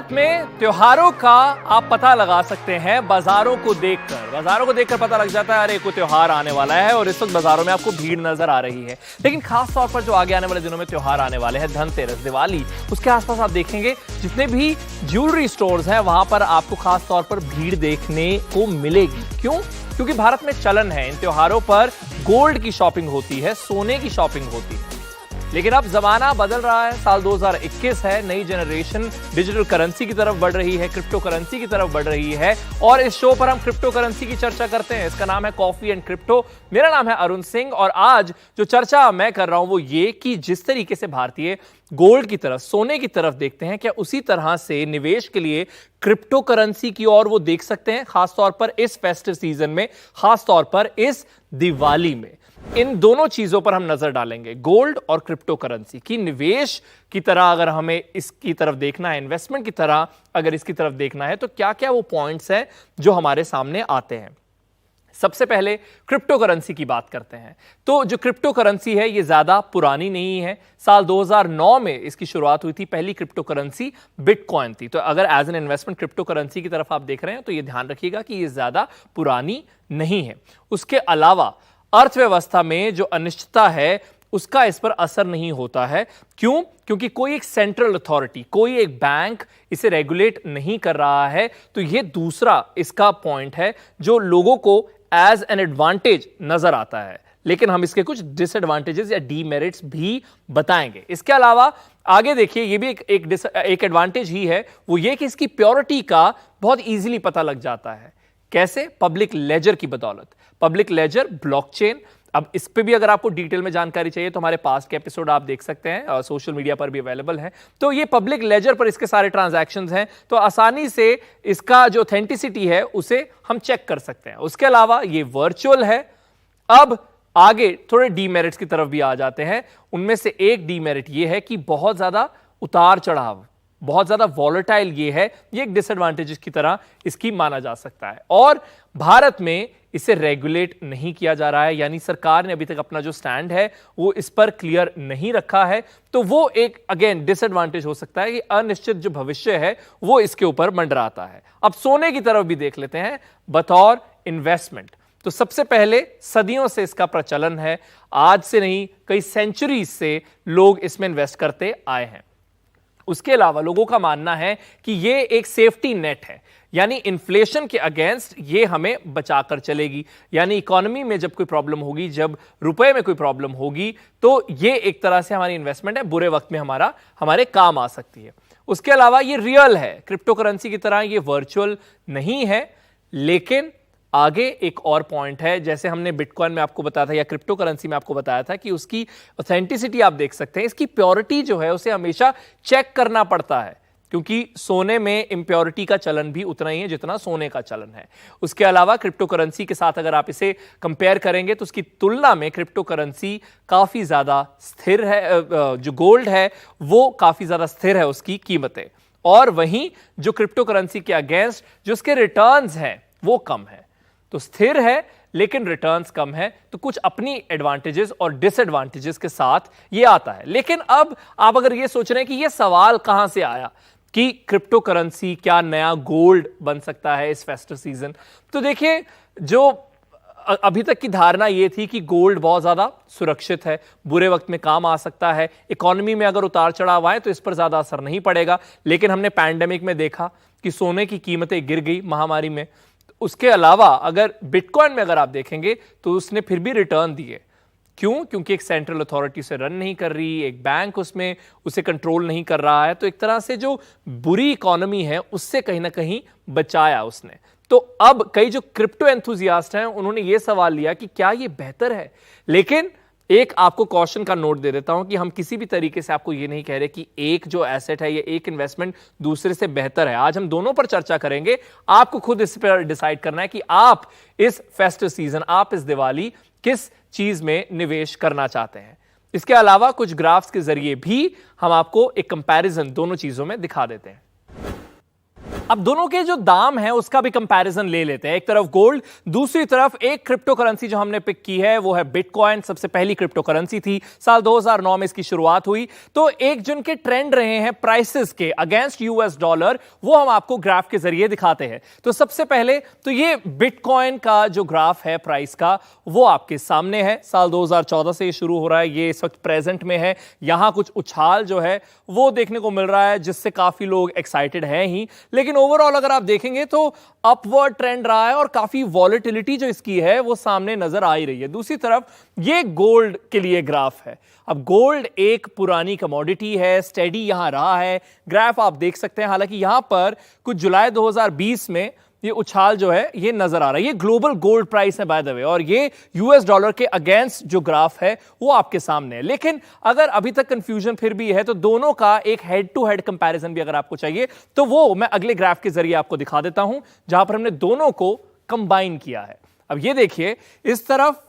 भारत में त्योहारों का आप पता लगा सकते हैं बाजारों को देखकर। बाजारों को देखकर पता लग जाता है अरे कोई त्योहार आने वाला है, और इस वक्त बाजारों में आपको भीड़ नजर आ रही है। लेकिन खास तौर पर जो आगे आने वाले दिनों में त्योहार आने वाले हैं, धनतेरस, दिवाली, उसके आसपास आप देखेंगे जितने भी ज्वेलरी स्टोर्स हैं वहां पर आपको खास तौर पर भीड़ देखने को मिलेगी। क्यों? क्योंकि भारत में चलन है इन त्योहारों पर गोल्ड की शॉपिंग होती है, सोने की शॉपिंग होती है। लेकिन अब जमाना बदल रहा है, साल 2021 है, नई जनरेशन डिजिटल करेंसी की तरफ बढ़ रही है, क्रिप्टो करेंसी की तरफ बढ़ रही है, और इस शो पर हम क्रिप्टो करेंसी की चर्चा करते हैं। इसका नाम है कॉफी एंड क्रिप्टो। मेरा नाम है अरुण सिंह, और आज जो चर्चा मैं कर रहा हूं वो ये कि जिस तरीके से भारतीय गोल्ड की तरफ, सोने की तरफ देखते हैं, क्या उसी तरह से निवेश के लिए क्रिप्टो करेंसी की ओर वो देख सकते हैं, खासतौर पर इस फेस्टिव सीजन में, खासतौर पर इस दिवाली में। इन दोनों चीजों पर हम नजर डालेंगे, गोल्ड और क्रिप्टो करेंसी की। निवेश की तरह अगर हमें इसकी तरफ देखना है, इन्वेस्टमेंट की तरह अगर इसकी तरफ देखना है, तो क्या क्या वो पॉइंट्स हैं जो हमारे सामने आते हैं। सबसे पहले क्रिप्टो करेंसी की बात करते हैं। तो जो क्रिप्टो करेंसी है ये ज्यादा पुरानी नहीं है। साल 2009 में इसकी शुरुआत हुई थी। पहली क्रिप्टो करेंसी बिटकॉइन थी। तो अगर as an investment crypto currency की तरफ आप देख रहे हैं तो ये ध्यान रखिएगा कि ये ज्यादा पुरानी नहीं है। उसके अलावा अर्थव्यवस्था में जो अनिश्चितता है उसका इस पर असर नहीं होता है। क्यों? क्योंकि कोई एक सेंट्रल अथॉरिटी, कोई एक बैंक इसे रेगुलेट नहीं कर रहा है। तो यह दूसरा इसका पॉइंट है जो लोगों को एज एन एडवांटेज नजर आता है। लेकिन हम इसके कुछ डिसएडवांटेजेस या डीमेरिट्स भी बताएंगे। इसके अलावा आगे देखिए, ये भी एक एडवांटेज ही है, वो ये कि इसकी प्योरिटी का बहुत इजीली पता लग जाता है। कैसे? पब्लिक लेजर की बदौलत। Public ledger, blockchain. अब इस पे भी अगर आपको डिटेल में जानकारी चाहिए तो हमारे पास के एपिसोड आप देख सकते हैं, और सोशल मीडिया पर भी अवेलेबल है। तो ये पब्लिक लेजर पर इसके सारे ट्रांजैक्शंस हैं, तो आसानी से इसका जो ऑथेंटिसिटी है उसे हम चेक कर सकते हैं। उसके अलावा ये वर्चुअल है। अब आगे थोड़े डीमेरिट्स की तरफ भी आ जाते हैं। उनमें से एक डीमेरिट ये है कि बहुत ज्यादा उतार चढ़ाव, बहुत ज्यादा वॉलेटाइल ये है। ये एक डिसएडवांटेज की तरह इसकी माना जा सकता है। और भारत में इसे रेगुलेट नहीं किया जा रहा है, यानी सरकार ने अभी तक अपना जो स्टैंड है वो इस पर क्लियर नहीं रखा है। तो वो एक अगेन डिसएडवांटेज हो सकता है कि अनिश्चित जो भविष्य है वो इसके ऊपर मंडराता है। अब सोने की तरफ भी देख लेते हैं बतौर इन्वेस्टमेंट। तो सबसे पहले सदियों से इसका प्रचलन है, आज से नहीं कई सेंचुरीज से लोग इसमें इन्वेस्ट करते आए हैं। उसके अलावा लोगों का मानना है कि ये एक सेफ्टी नेट है, यानी इन्फ्लेशन के अगेंस्ट ये हमें बचाकर चलेगी। यानी इकोनॉमी में जब कोई प्रॉब्लम होगी, जब रुपए में कोई प्रॉब्लम होगी, तो ये एक तरह से हमारी इन्वेस्टमेंट है, बुरे वक्त में हमारे काम आ सकती है। उसके अलावा ये रियल है, क्रिप्टो करेंसी की तरह ये वर्चुअल नहीं है। लेकिन आगे एक और पॉइंट है, जैसे हमने बिटकॉइन में आपको बताया था या क्रिप्टो करेंसी में आपको बताया था कि उसकी ऑथेंटिसिटी आप देख सकते हैं, इसकी प्योरिटी जो है उसे हमेशा चेक करना पड़ता है, क्योंकि सोने में इंप्योरिटी का चलन भी उतना ही है जितना सोने का चलन है। उसके अलावा क्रिप्टो करेंसी के साथ अगर आप इसे कंपेयर करेंगे तो उसकी तुलना में क्रिप्टो करेंसी काफी ज्यादा स्थिर है। जो गोल्ड है वो काफी ज्यादा स्थिर है उसकी कीमतें, और वहीं जो क्रिप्टो करेंसी के अगेंस्ट जो उसके रिटर्न्स हैं वो कम है। तो स्थिर है लेकिन रिटर्न्स कम है। तो कुछ अपनी एडवांटेजेस और डिसएडवांटेजेस के साथ ये आता है। लेकिन अब आप अगर ये सोच रहे हैं कि ये सवाल कहां से आया कि क्रिप्टो करेंसी क्या नया गोल्ड बन सकता है इस फेस्टिव सीजन, तो देखिए, जो अभी तक की धारणा ये थी कि गोल्ड बहुत ज्यादा सुरक्षित है, बुरे वक्त में काम आ सकता है, इकोनॉमी में अगर उतार चढ़ाव आए तो इस पर ज्यादा असर नहीं पड़ेगा। लेकिन हमने पैंडेमिक में देखा कि सोने की कीमतें गिर गई महामारी में। उसके अलावा अगर बिटकॉइन में अगर आप देखेंगे तो उसने फिर भी रिटर्न दिए। क्यों? क्योंकि एक सेंट्रल अथॉरिटी से रन नहीं कर रही, एक बैंक उसमें उसे कंट्रोल नहीं कर रहा है। तो एक तरह से जो बुरी इकोनॉमी है उससे कहीं ना कहीं बचाया उसने। तो अब कई जो क्रिप्टो एंथुजियास्ट हैं उन्होंने ये सवाल लिया कि क्या ये बेहतर है। लेकिन एक आपको कॉशन का नोट दे देता हूं कि हम किसी भी तरीके से आपको ये नहीं कह रहे कि एक जो एसेट है या एक इन्वेस्टमेंट दूसरे से बेहतर है। आज हम दोनों पर चर्चा करेंगे, आपको खुद इस पर डिसाइड करना है कि आप इस फेस्टिव सीजन, आप इस दिवाली किस चीज में निवेश करना चाहते हैं। इसके अलावा कुछ ग्राफ्स के जरिए भी हम आपको एक कंपैरिजन दोनों चीजों में दिखा देते हैं। अब दोनों के जो दाम है उसका भी कंपैरिजन ले लेते हैं। एक तरफ गोल्ड, दूसरी तरफ एक क्रिप्टो करेंसी जो हमने पिक की है वो है बिटकॉइन। सबसे पहली क्रिप्टो करेंसी थी, साल 2009 में इसकी शुरुआत हुई। तो एक जिनके ट्रेंड रहे हैं प्राइसेस के अगेंस्ट यूएस डॉलर, वो हम आपको ग्राफ के जरिए दिखाते हैं। तो सबसे पहले तो ये बिटकॉइन का जो ग्राफ है प्राइस का, वो आपके सामने है। साल 2014 से ये शुरू हो रहा है, ये इस वक्त प्रेजेंट में है। यहां कुछ उछाल जो है वो देखने को मिल रहा है, जिससे काफी लोग एक्साइटेड हैं ही, लेकिन ओवरऑल अगर आप देखेंगे तो अपवर्ड ट्रेंड रहा है और काफी वॉलेटिलिटी जो इसकी है वो सामने नजर आ ही रही है। दूसरी तरफ ये गोल्ड के लिए ग्राफ है। अब गोल्ड एक पुरानी कमोडिटी है, स्टेडी यहां रहा है। ग्राफ आप देख सकते हैं, हालांकि यहां पर कुछ जुलाई 2020 में ये उछाल जो है ये नजर आ रहा है। ये ग्लोबल गोल्ड प्राइस है बाय द वे, और ये यूएस डॉलर के अगेंस्ट जो ग्राफ है वो आपके सामने है। लेकिन अगर अभी तक कंफ्यूजन फिर भी है तो दोनों का एक हेड टू हेड कंपैरिजन भी अगर आपको चाहिए तो वो मैं अगले ग्राफ के जरिए आपको दिखा देता हूं, जहां पर हमने दोनों को कंबाइन किया है। अब ये देखिए, इस तरफ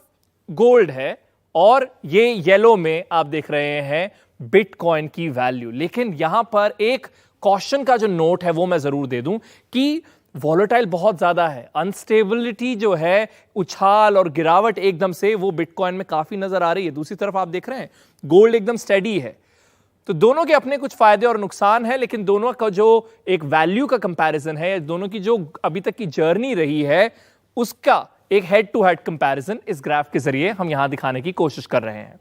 गोल्ड है और ये येलो में आप देख रहे हैं बिटकॉइन की वैल्यू। लेकिन यहां पर एक कॉशन का जो नोट है वो मैं जरूर दे दूं कि वॉलेटाइल बहुत ज्यादा है, अनस्टेबिलिटी जो है, उछाल और गिरावट एकदम से वो बिटकॉइन में काफी नजर आ रही है। दूसरी तरफ आप देख रहे हैं गोल्ड एकदम स्टेडी है। तो दोनों के अपने कुछ फायदे और नुकसान है, लेकिन दोनों का जो एक वैल्यू का कंपैरिजन है, दोनों की जो अभी तक की जर्नी रही है, उसका एक हेड टू हेड कंपैरिजन इस ग्राफ के जरिए हम यहां दिखाने की कोशिश कर रहे हैं।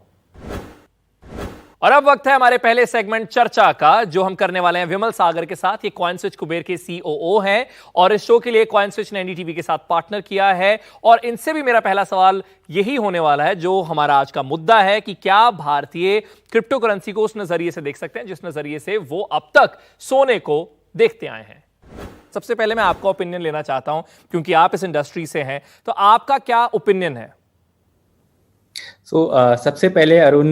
और अब वक्त है हमारे पहले सेगमेंट चर्चा का, जो हम करने वाले हैं विमल सागर के साथ। ये कॉइन स्विच कुबेर के सीओओ हैं और इस शो के लिए कॉइन स्विच ने एनडीटीवी के साथ पार्टनर किया है। और इनसे भी मेरा पहला सवाल यही होने वाला है जो हमारा आज का मुद्दा है कि क्या भारतीय क्रिप्टो करेंसी को उस नजरिए से देख सकते हैं जिस नजरिए से वो अब तक सोने को देखते आए हैं। सबसे पहले मैं आपका ओपिनियन लेना चाहता हूं, क्योंकि आप इस इंडस्ट्री से हैं, तो आपका क्या ओपिनियन है? सबसे पहले अरुण,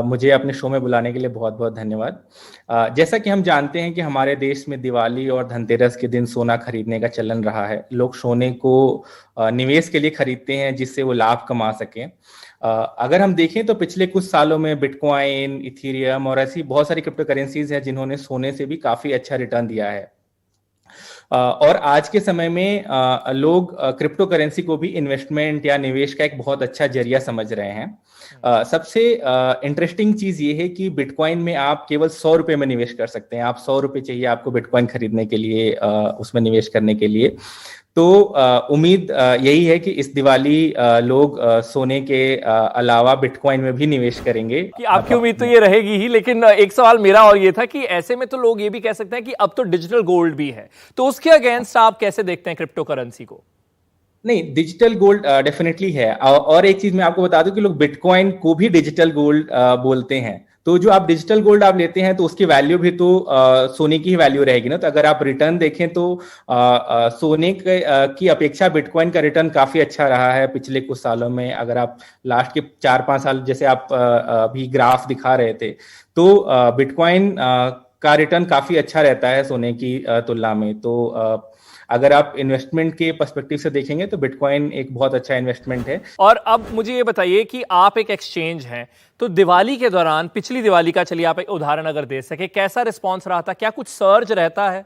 मुझे अपने शो में बुलाने के लिए बहुत बहुत धन्यवाद। जैसा कि हम जानते हैं कि हमारे देश में दिवाली और धनतेरस के दिन सोना खरीदने का चलन रहा है। लोग सोने को निवेश के लिए खरीदते हैं जिससे वो लाभ कमा सकें। अगर हम देखें तो पिछले कुछ सालों में बिटकॉइन, इथेरियम और ऐसी बहुत सारी क्रिप्टो करेंसीज हैं जिन्होंने सोने से भी काफी अच्छा रिटर्न दिया है। और आज के समय में लोग क्रिप्टो करेंसी को भी इन्वेस्टमेंट या निवेश का एक बहुत अच्छा जरिया समझ रहे हैं। सबसे इंटरेस्टिंग चीज ये है कि बिटकॉइन में आप केवल 100 रुपए में निवेश कर सकते हैं। आप 100 रुपए चाहिए आपको बिटकॉइन खरीदने के लिए, उसमें निवेश करने के लिए। तो उम्मीद यही है कि इस दिवाली लोग सोने के अलावा बिटकॉइन में भी निवेश करेंगे। कि आपकी उम्मीद तो ये रहेगी ही, लेकिन एक सवाल मेरा और ये था कि ऐसे में तो लोग ये भी कह सकते हैं कि अब तो डिजिटल गोल्ड भी है, तो उसके अगेंस्ट आप कैसे देखते हैं क्रिप्टो करेंसी को? नहीं, डिजिटल गोल्ड डेफिनेटली है। और एक चीज मैं आपको बता दूं कि लोग बिटकॉइन को भी डिजिटल गोल्ड बोलते हैं। तो जो आप डिजिटल गोल्ड आप लेते हैं तो उसकी वैल्यू भी तो सोने की ही वैल्यू रहेगी ना। तो अगर आप रिटर्न देखें तो सोने की अपेक्षा बिटकॉइन का रिटर्न काफी अच्छा रहा है पिछले कुछ सालों में। अगर आप लास्ट के 4-5 साल, जैसे आप अभी ग्राफ दिखा रहे थे, तो बिटकॉइन का रिटर्न काफी अच्छा रहता है सोने की तुलना में। तो अगर आप इन्वेस्टमेंट के पर्सपेक्टिव से देखेंगे तो बिटकॉइन एक बहुत अच्छा इन्वेस्टमेंट है। और अब मुझे ये बताइए कि आप एक एक्सचेंज हैं, तो दिवाली के दौरान, पिछली दिवाली का चलिए आप एक उदाहरण अगर दे सके, कैसा रिस्पॉन्स रहा था? क्या कुछ सर्ज रहता है?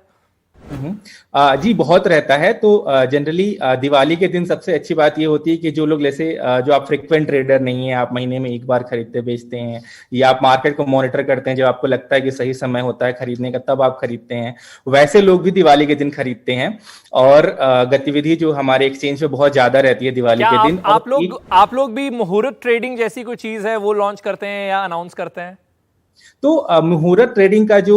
जी, बहुत रहता है। तो जनरली दिवाली के दिन सबसे अच्छी बात ये होती है कि जो लोग, जैसे जो आप फ्रिक्वेंट ट्रेडर नहीं है, आप महीने में एक बार खरीदते बेचते हैं, या आप मार्केट को मॉनिटर करते हैं, जब आपको लगता है कि सही समय होता है खरीदने का तब आप खरीदते हैं, वैसे लोग भी दिवाली के दिन खरीदते हैं। और गतिविधि जो हमारे एक्सचेंज में बहुत ज्यादा रहती है दिवाली के दिन। आप लोग भी मुहूर्त ट्रेडिंग जैसी कोई चीज है वो लॉन्च करते हैं या अनाउंस करते हैं? तो मुहूर्त ट्रेडिंग का जो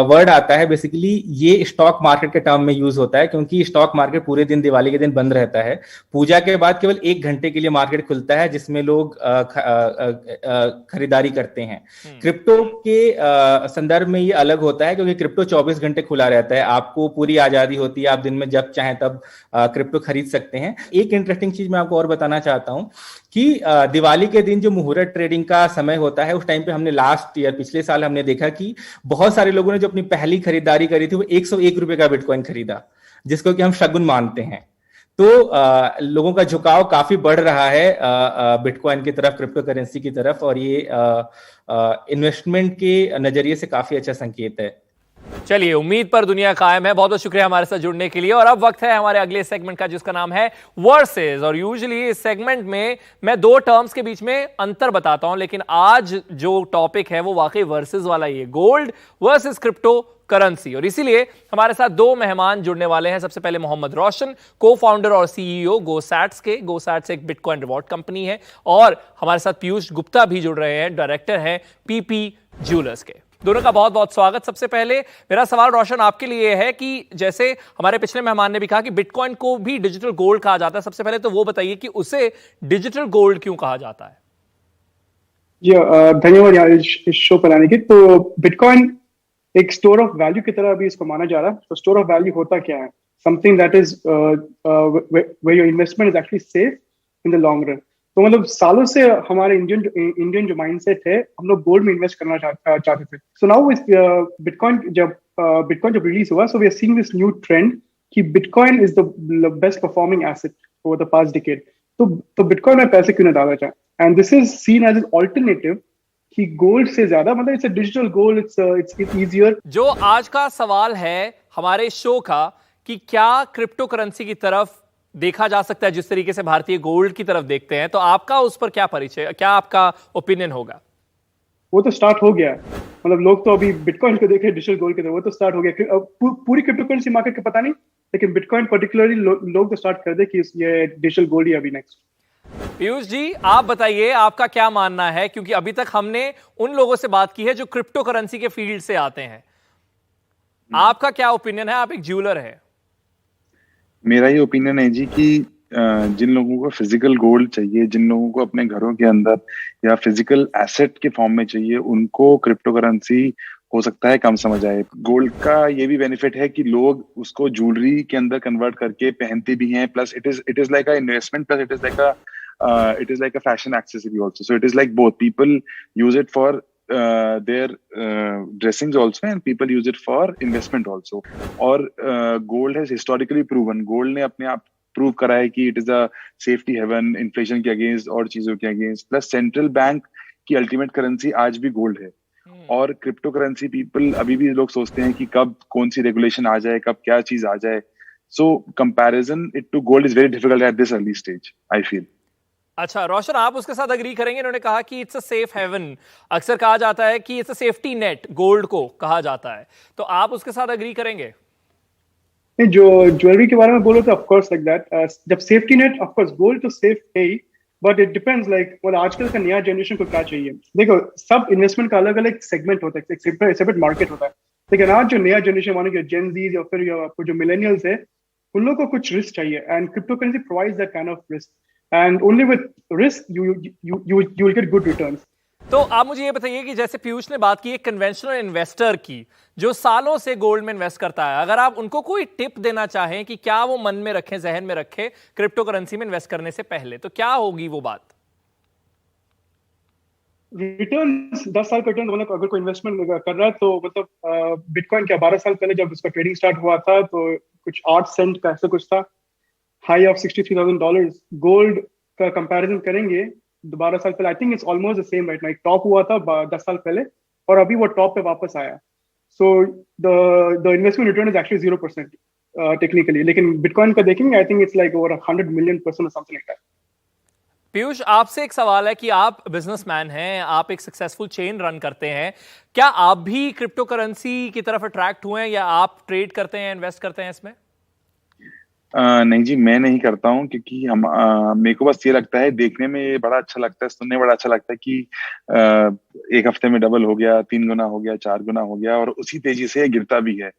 वर्ड आता है, बेसिकली ये स्टॉक मार्केट के टर्म में यूज होता है, क्योंकि स्टॉक मार्केट पूरे दिन दिवाली के दिन बंद रहता है। पूजा के बाद केवल 1 घंटे के लिए मार्केट खुलता है, जिसमें लोग खरीदारी करते हैं। क्रिप्टो के संदर्भ में ये अलग होता है, क्योंकि क्रिप्टो 24 घंटे खुला रहता है। आपको पूरी आजादी होती है, आप दिन में जब चाहें तब क्रिप्टो खरीद सकते हैं। एक इंटरेस्टिंग चीज मैं आपको और बताना चाहता हूं कि दिवाली के दिन जो मुहूर्त ट्रेडिंग का समय होता है, उस टाइम पे हमने लास्ट ईयर, पिछले साल हमने देखा कि बहुत सारे लोगों ने जो अपनी पहली खरीदारी करी थी वो 101 रुपए का बिटकॉइन खरीदा, जिसको कि हम शगुन मानते हैं। तो लोगों का झुकाव काफी बढ़ रहा है बिटकॉइन की तरफ, क्रिप्टो करेंसी की तरफ, और ये इन्वेस्टमेंट के नजरिए से काफी अच्छा संकेत है। चलिए, उम्मीद पर दुनिया कायम है। बहुत बहुत शुक्रिया हमारे साथ जुड़ने के लिए। और अब वक्त है हमारे अगले सेगमेंट का, जिसका नाम है वर्सेस। और यूजुअली इस सेगमेंट में मैं दो टर्म्स के बीच में अंतर बताता हूं, लेकिन आज जो टॉपिक है वो वाकई वर्सेस वाला ही है, गोल्ड वर्सेस क्रिप्टो करेंसी। और इसीलिए हमारे साथ दो मेहमान जुड़ने वाले हैं। सबसे पहले मोहम्मद रोशन, को फाउंडर और सीईओ गोसैट्स के। गोसैट्स एक बिटकॉइन रिवॉर्ड कंपनी है। और हमारे साथ पीयूष गुप्ता भी जुड़ रहे हैं, डायरेक्टर हैं पीपी ज्वेलर्स के। दोनों का बहुत बहुत स्वागत। सबसे पहले मेरा सवाल रोशन आपके लिए है कि जैसे हमारे पिछले मेहमान ने भी कहा कि बिटकॉइन को भी डिजिटल गोल्ड कहा जाता है, सबसे पहले तो वो बताइए कि उसे डिजिटल गोल्ड क्यों कहा जाता है? जी धन्यवाद यार इस शो पर आने के। तो बिटकॉइन एक स्टोर ऑफ वैल्यू की तरह अभी इसको माना जा रहा है। तो स्टोर ऑफ वैल्यू होता क्या है? Something that is where your investment is actually safe in the long run. तो मतलब सालों से हमारे इंडियन जो माइंडसेट है, हम लोग गोल्ड में इन्वेस्ट करना चाहते थे। सो नाउ इस बिटकॉइन जब रिलीज हुआ, so we are seeing this new trend कि bitcoin is the best performing asset over the past decade. तो बिटकॉइन में पैसे क्यों ना डाला जाए? And this is seen as an alternative कि गोल्ड से ज्यादा, मतलब it's a digital gold, it's easier. जो आज का सवाल है हमारे शो का कि क्या क्रिप्टो करेंसी की तरफ देखा जा सकता है जिस तरीके से भारतीय गोल्ड की तरफ देखते हैं, तो आपका उस पर क्या परिचय, क्या आपका ओपिनियन होगा? वो तो स्टार्ट हो गया। मतलब लोग तो अभी बिटकॉइन को देखे डिजिटल गोल्ड के तरफ, वो तो स्टार्ट हो गया। पूरी क्रिप्टो करेंसी मार्केट का पता नहीं, लेकिन बिटकॉइन पर्टिकुलरली लोग तो स्टार्ट कर दे कि ये डिजिटल गोल्ड ही अभी नेक्स्ट। पीयूष जी, आप बताइए आपका क्या मानना है, क्योंकि अभी तक हमने उन लोगों से बात की है जो क्रिप्टो करेंसी के फील्ड से आते हैं। आपका क्या ओपिनियन है? आप एक ज्वेलर है। मेरा ये ओपिनियन है जी कि जिन लोगों को फिजिकल गोल्ड चाहिए, जिन लोगों को अपने घरों के अंदर या फिजिकल एसेट के फॉर्म में चाहिए, उनको क्रिप्टो करेंसी हो सकता है कम समझ आए। गोल्ड का ये भी बेनिफिट है कि लोग उसको ज्वेलरी के अंदर कन्वर्ट करके पहनते भी हैं, plus it is like a investment, plus it is like a fashion accessory also. So it is like both. People use it for their dressings also, and people use it for investment also. और gold has historically proven, gold ने अपने आप prove करा है कि it is a safety haven inflation के against और चीजों के अगेंस्ट। प्लस सेंट्रल बैंक की अल्टीमेट करेंसी आज भी गोल्ड है। और क्रिप्टो करेंसी पीपल अभी भी लोग सोचते हैं कि कब कौन सी रेगुलेशन आ जाए, कब क्या चीज आ जाए। So comparison it to gold is very difficult at this early stage, I feel. अच्छा रोशन, आप उसके साथ अग्री करेंगे? इन्होंने कहा कि इट्स अ सेफ हेवन। अक्सर कहा जाता है कि it's a safety net, gold को कहा जाता है, तो आप उसके साथ अग्री करेंगे? जो ज्वेलरी के बारे में बोलो तो ऑफ कोर्स लाइक दैट, जब safety net, of course gold तो सेफ है ही, बट इट डिपेंड्स लाइक मतलब आजकल का नया जनरेशन को क्या चाहिए। देखो, सब इन्वेस्टमेंट का अलग अलग सेगमेंट होता है, एक सेपरेट मार्केट होता है। लेकिन आज जो नया जनरेशन मानो कि जेन ज़ी या फिर जो मिलेनियल्स है, उन लोगों को कुछ रिस्क चाहिए, and crypto currency provides that kind of risk, and only with risk you will get good returns. तो आप मुझे ये बताइए कि जैसे पीयूष ने बात की एक कन्वेंशनल इन्वेस्टर की जो सालों से गोल्ड में इन्वेस्ट करता है, अगर आप उनको कोई टिप देना चाहें कि क्या वो मन में रखें, जहन में रखें क्रिप्टो करेंसी में इन्वेस्ट करने से पहले, तो क्या होगी वो बात? रिटर्न 10 साल का रिटर्न, मतलब अगर कोई इन्वेस्टमेंट कर रहा है तो मतलब बिटकॉइन क्या 12 साल पहले जब उसका ट्रेडिंग स्टार्ट हुआ था तो कुछ 8 सेंट का ऐसा कुछ था, हाई ऑफ $63,000। गोल्ड का कंपैरिजन करेंगे 12 साल पहले, I think it's almost the same right now. Top हुआ था 10 साल पहले और अभी वो टॉप पे वापस आया। So the investment return is actually 0% technically, लेकिन बिटकॉइन का देखेंगे I think it's like over 100 million % और समथिंग लाइक दैट। पीयूष, आपसे एक सवाल है कि आप बिजनेसमैन हैं, आप एक सक्सेसफुल चेन रन करते हैं, क्या आप भी क्रिप्टो करेंसी की तरफ अट्रैक्ट हुए हैं या आप ट्रेड करते हैं, इन्वेस्ट करते हैं इसमें? नहीं जी, मैं नहीं करता हूँ, क्योंकि हम मेरे को बस ये लगता है, देखने में ये बड़ा अच्छा लगता है, सुनने में बड़ा अच्छा लगता है कि एक हफ्ते में डबल हो गया, 3 गुना हो गया, 4 गुना हो गया, और उसी तेजी से गिरता भी है।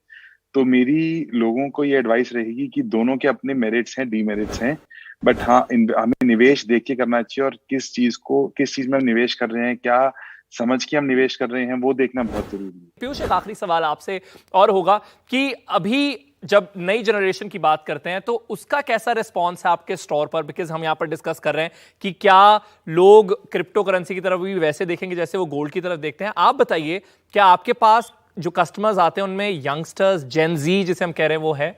तो मेरी लोगों को ये एडवाइस रहेगी कि दोनों के अपने मेरिट्स हैं, डीमेरिट्स हैं, बट हाँ, हमें निवेश देख के करना चाहिए, और किस चीज में हम निवेश कर रहे हैं, क्या समझ के हम निवेश कर रहे हैं, वो देखना बहुत जरूरी है। पीयूष, एक आखिरी सवाल आपसे और होगा कि अभी जब नई जनरेशन की बात करते हैं तो उसका कैसा रिस्पॉन्स है आपके स्टोर पर? बिकॉज हम यहां पर डिस्कस कर रहे हैं कि क्या लोग क्रिप्टो करेंसी की तरफ भी वैसे देखेंगे जैसे वो गोल्ड की तरफ देखते हैं। आप बताइए, क्या आपके पास जो कस्टमर्स आते हैं उनमें यंगस्टर्स, जेन ज़ी जिसे हम कह रहे हैं, वो है?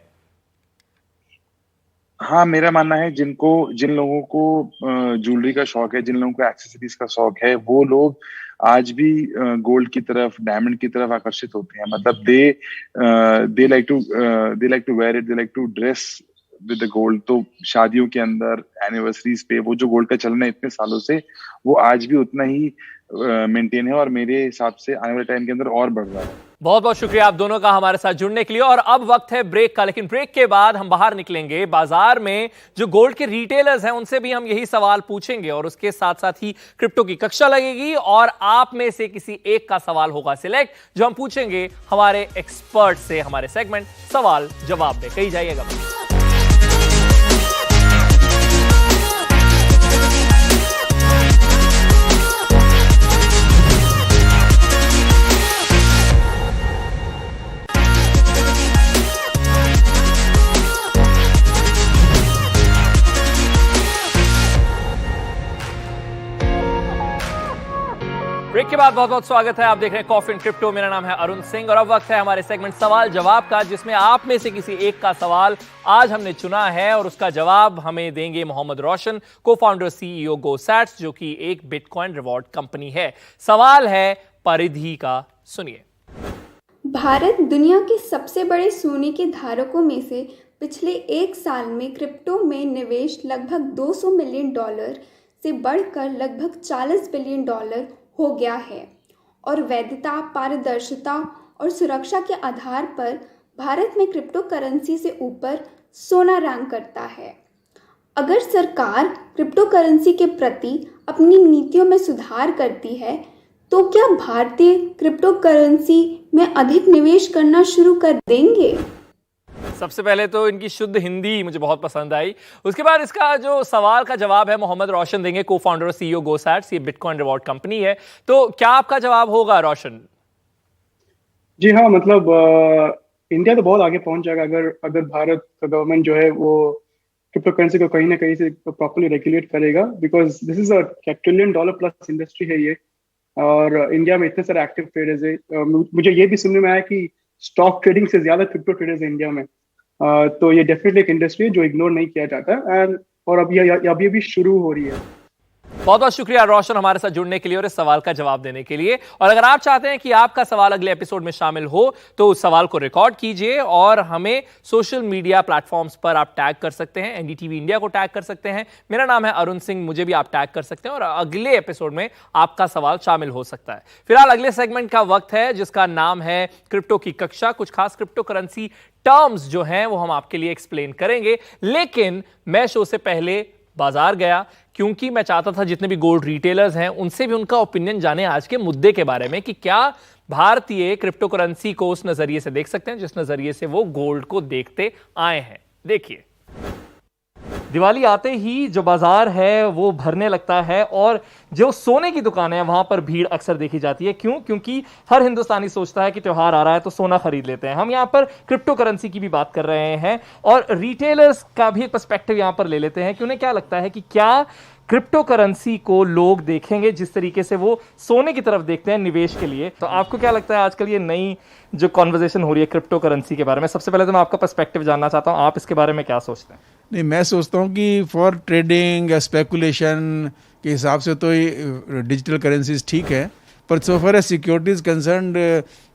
हाँ, मेरा मानना है जिन लोगों को ज्वेलरी का शौक है, जिन लोगों को एक्सेसरीज का शौक है, वो लोग आज भी गोल्ड की तरफ, डायमंड की तरफ आकर्षित होते हैं। मतलब they like to wear it, they like to dress with the gold. तो शादियों के अंदर, एनिवर्सरीज पे वो जो गोल्ड का चलन है इतने सालों से, वो आज भी उतना ही मेंटेन है और मेरे हिसाब से आने वाले टाइम के अंदर और बढ़ रहा है। बहुत बहुत शुक्रिया आप दोनों का हमारे साथ जुड़ने के लिए। और अब वक्त है ब्रेक का, लेकिन ब्रेक के बाद हम बाहर निकलेंगे, बाजार में जो गोल्ड के रिटेलर्स हैं उनसे भी हम यही सवाल पूछेंगे और उसके साथ साथ ही क्रिप्टो की कक्षा लगेगी और आप में से किसी एक का सवाल होगा सिलेक्ट, जो हम पूछेंगे हमारे एक्सपर्ट से, हमारे सेगमेंट सवाल जवाब में। कहीं जाइएगा। ब्रेक के बाद बहुत बहुत स्वागत है। आप देख रहे हैं कॉफी एंड क्रिप्टो। मेरा नाम है अरुण सिंह और अब वक्त है हमारे सेगमेंट सवाल जवाब का, जिसमें आप में से किसी एक का सवाल आज हमने चुना है और उसका जवाब हमें देंगे मोहम्मद रोशन, को फाउंडर सीईओ गोसैट्स, जो कि एक बिटकॉइन रिवॉर्ड कंपनी है। सवाल है परिधि का, सुनिए। भारत दुनिया के सबसे बड़े सोने के धारकों में से पिछले एक साल में क्रिप्टो में निवेश लगभग $200 मिलियन से बढ़कर लगभग $40 बिलियन हो गया है और वैधता, पारदर्शिता और सुरक्षा के आधार पर भारत में क्रिप्टो करेंसी से ऊपर सोना रैंक करता है। अगर सरकार क्रिप्टो करेंसी के प्रति अपनी नीतियों में सुधार करती है तो क्या भारतीय क्रिप्टो करेंसी में अधिक निवेश करना शुरू कर देंगे? सबसे पहले तो इनकी शुद्ध हिंदी मुझे बहुत पसंद आई। उसके बाद इसका जो सवाल का जवाब है मोहम्मद रोशन देंगे, को फाउंडर और सीईओ गोसैट्स, ये बिटकॉइन रिवॉर्ड कंपनी है। तो क्या आपका जवाब होगा रोशन? जी हाँ, मतलब इंडिया तो बहुत आगे पहुंच जाएगा अगर भारत का गवर्नमेंट जो है वो क्रिप्टो करेंसी को कहीं ना कहीं से प्रॉपर्ली रेगुलेट करेगा, because this is a $1 trillion plus industry है ये। और इंडिया में इतने सारे एक्टिव ट्रेडर्स है। मुझे ये भी सुनने में आया कि स्टॉक ट्रेडिंग से ज्यादा क्रिप्टो ट्रेडर्स है इंडिया में। तो ये डेफिनेटली एक इंडस्ट्री है जो इग्नोर नहीं किया जाता एंड और अभी अभी शुरू हो रही है। बहुत बहुत शुक्रिया रोशन हमारे साथ जुड़ने के लिए और इस सवाल का जवाब देने के लिए। और अगर आप चाहते हैं कि आपका सवाल अगले एपिसोड में शामिल हो तो उस सवाल को रिकॉर्ड कीजिए और हमें सोशल मीडिया प्लेटफॉर्म्स पर आप टैग कर सकते हैं। एनडीटीवी इंडिया को टैग कर सकते हैं। मेरा नाम है अरुण सिंह, मुझे भी आप टैग कर सकते हैं और अगले एपिसोड में आपका सवाल शामिल हो सकता है। फिलहाल अगले सेगमेंट का वक्त है जिसका नाम है क्रिप्टो की कक्षा। कुछ खास क्रिप्टो करेंसी टर्म्स जो हैं वो हम आपके लिए एक्सप्लेन करेंगे, लेकिन मैं शो से पहले बाजार गया क्योंकि मैं चाहता था जितने भी गोल्ड रिटेलर्स हैं उनसे भी उनका ओपिनियन जाने आज के मुद्दे के बारे में कि क्या भारतीय क्रिप्टो करेंसी को उस नजरिए से देख सकते हैं जिस नजरिए से वो गोल्ड को देखते आए हैं। देखिए, दिवाली आते ही जो बाजार है वो भरने लगता है और जो सोने की दुकान है वहां पर भीड़ अक्सर देखी जाती है। क्यों? क्योंकि हर हिंदुस्तानी सोचता है कि त्योहार आ रहा है तो सोना खरीद लेते हैं। हम यहां पर क्रिप्टो करेंसी की भी बात कर रहे हैं और रिटेलर्स का भी पर्सपेक्टिव यहां पर ले लेते हैं कि उन्हें क्या लगता है कि क्या क्रिप्टो करेंसी को लोग देखेंगे जिस तरीके से वो सोने की तरफ देखते हैं निवेश के लिए। तो आपको क्या लगता है आजकल ये नई जो कॉन्वर्सेशन हो रही है क्रिप्टो करेंसी के बारे में, सबसे पहले तो मैं आपका पर्सपेक्टिव जानना चाहता हूं, आप इसके बारे में क्या सोचते हैं? नहीं, मैं सोचता हूँ कि फॉर ट्रेडिंग या स्पेकुलेशन के हिसाब से तो ये डिजिटल करेंसीज ठीक है, पर so far as security is concerned,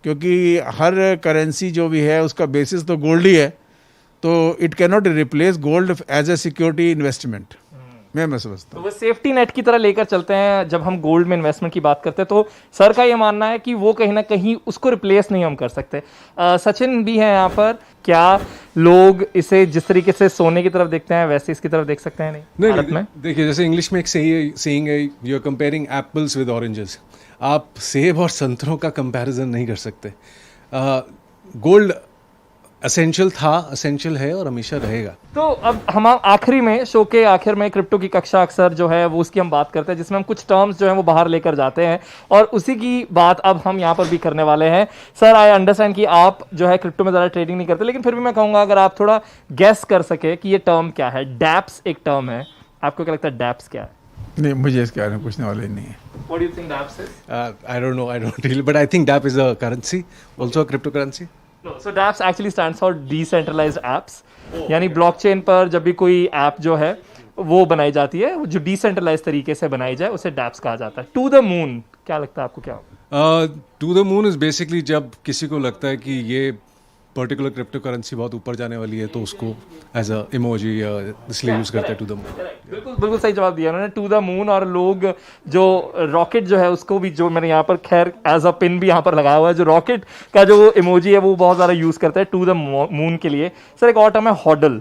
क्योंकि हर करेंसी जो भी है उसका बेसिस तो गोल्ड ही है, तो it can not replace gold as a security investment. मैं समझता हूँ तो वो सेफ्टी नेट की तरह लेकर चलते हैं। जब हम गोल्ड में इन्वेस्टमेंट की बात करते हैं तो सर का ये मानना है कि वो कहीं ना कहीं उसको रिप्लेस नहीं हम कर सकते। सचिन भी है यहाँ पर, क्या लोग इसे जिस तरीके से सोने की तरफ देखते हैं वैसे इसकी तरफ देख सकते हैं? नहीं, भारत में देखिए, जैसे इंग्लिश में एक सेइंग है, you are comparing apples with oranges. आप सेब और संतरों का कंपैरिजन नहीं कर सकते। गोल्ड एसेंशियल था, एसेंशियल है और हमेशा रहेगा। तो अब हम आखिरी में, शो के आखिर में क्रिप्टो की कक्षा अक्सर जो है वो उसकी हम बात करते हैं जिसमें हम कुछ टर्म्स जो है वो बाहर लेकर जाते हैं और उसी की बात अब हम यहाँ पर भी करने वाले हैं। सर, आई अंडरस्टैंड कि आप जो है क्रिप्टो में ज़्यादा ट्रेडिंग नहीं करते, लेकिन फिर भी मैं कहूँगा अगर आप थोड़ा गेस कर सके कि ये टर्म क्या है। डैप्स एक टर्म है, आपको क्या लगता है डैप्स क्या है? नहीं, मुझे इसके बारे में पूछने वाले नहीं है। What do you think DApps is? I don't know, I don't really, but I think DApp is a currency, also a cryptocurrency. So dapps actually stands for decentralised apps, यानी ब्लॉकचेन पर जब भी कोई ऐप जो है वो बनाई जाती है, जो डिसेंट्रलाइज तरीके से बनाई जाए, उसे डैप्स कहा जाता है। टू द मून, क्या लगता है आपको क्या होगा? To the moon is basically जब किसी को लगता है कि ये पर्टिकुलर क्रिप्टो करेंसी बहुत ऊपर जाने वाली है तो उसको एज अ इमोजी इसलिए यूज करते हैं टू द मून। बिल्कुल सही जवाब दिया उन्होंने, टू द मून। और लोग जो रॉकेट जो है उसको भी, जो मैंने यहाँ पर खैर एज अ पिन भी यहाँ पर लगाया हुआ है, जो रॉकेट का जो इमोजी है वो बहुत ज़्यादा यूज़ करते हैं टू द मून के लिए। सर एक और टर्म है हॉडल,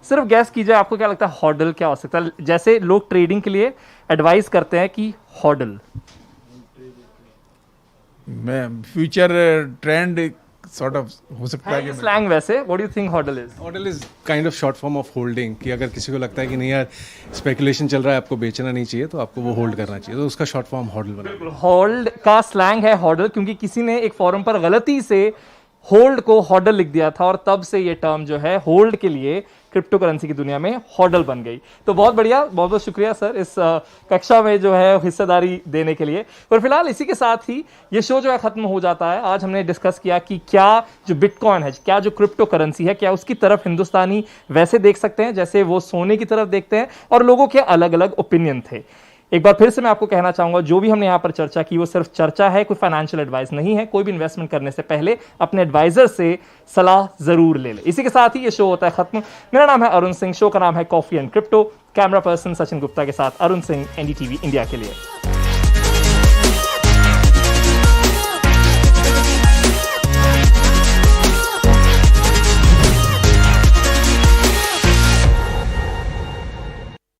सिर्फ गैस कीजिए आपको क्या लगता है हॉडल क्या हो सकता है? जैसे लोग ट्रेडिंग के लिए एडवाइस करते हैं कि हॉडल मैं फ्यूचर ट्रेंड सॉर्ट ऑफ हो सकता है कि स्लैंग, वैसे what do you think Hodl is? Hodl is kind of short form of holding, कि अगर किसी को लगता है कि नहीं यार स्पेकुलेशन चल रहा है, आपको बेचना नहीं चाहिए, तो आपको वो होल्ड करना चाहिए, तो उसका शॉर्ट फॉर्म हॉडल बना। होल्ड का स्लैंग है हॉडल, क्योंकि किसी ने एक फोरम पर गलती से होल्ड को हॉडल लिख दिया था और तब से ये टर्म जो है होल्ड के लिए क्रिप्टो करेंसी की दुनिया में हॉडल बन गई। तो बहुत बढ़िया, बहुत बहुत शुक्रिया सर इस कक्षा में जो है हिस्सेदारी देने के लिए। पर फिलहाल इसी के साथ ही ये शो जो है खत्म हो जाता है। आज हमने डिस्कस किया कि क्या जो बिटकॉइन है, क्या जो क्रिप्टो करेंसी है, क्या उसकी तरफ हिंदुस्तानी वैसे देख सकते हैं जैसे वो सोने की तरफ देखते हैं, और लोगों के अलग अलग ओपिनियन थे। एक बार फिर से मैं आपको कहना चाहूंगा, जो भी हमने यहाँ पर चर्चा की वो सिर्फ चर्चा है, कोई फाइनेंशियल एडवाइस नहीं है। कोई भी इन्वेस्टमेंट करने से पहले अपने एडवाइजर से सलाह जरूर ले ले। इसी के साथ ही ये शो होता है खत्म। मेरा नाम है अरुण सिंह, शो का नाम है coffee and crypto. Camera person Sachin Gupta के साथ अरुण सिंह, एनडीटीवी इंडिया के लिए।